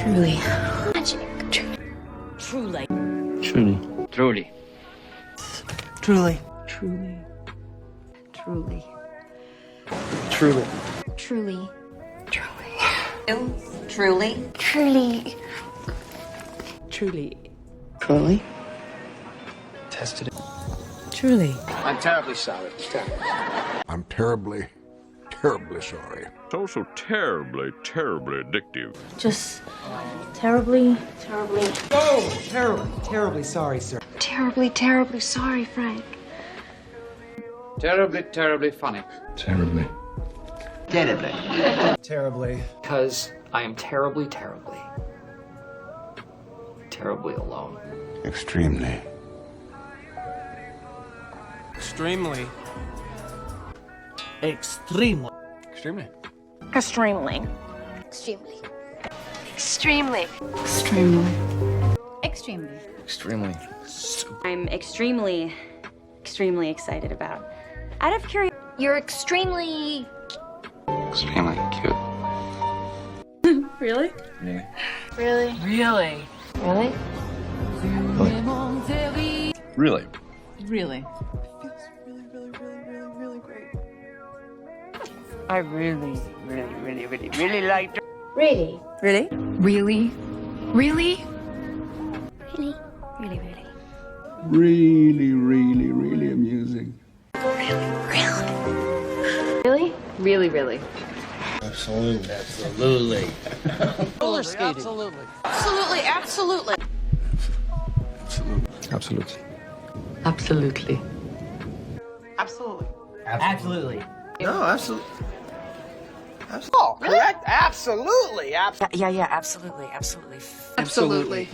Truly. Magic. Truly. Truly. Truly. Truly. Truly. Truly. Truly. Truly. Truly. Truly. Truly. Truly? Tested it. Truly. I'm terribly sorry. I'm terribly, terribly sorry. So terribly, terribly addictive. Just terribly. Oh, terribly sorry, sir. Terribly sorry, Frank. Terribly funny. Terribly. Terribly. Because I am terribly alone. Extremely. Extremely. Extremely. Extremely. Extremely. Extremely. Extremely. I'm extremely excited about. Out of curiosity, You're extremely... Extremely cute. really? Really? Really? Really? Really? I really liked it. Really? Really? Really? Really? Really amusing. Really? Absolutely. Roller skating. Absolutely. Absolutely. Absolutely. No, absolutely. Oh, correct. Absolutely. Yeah, absolutely. Absolutely.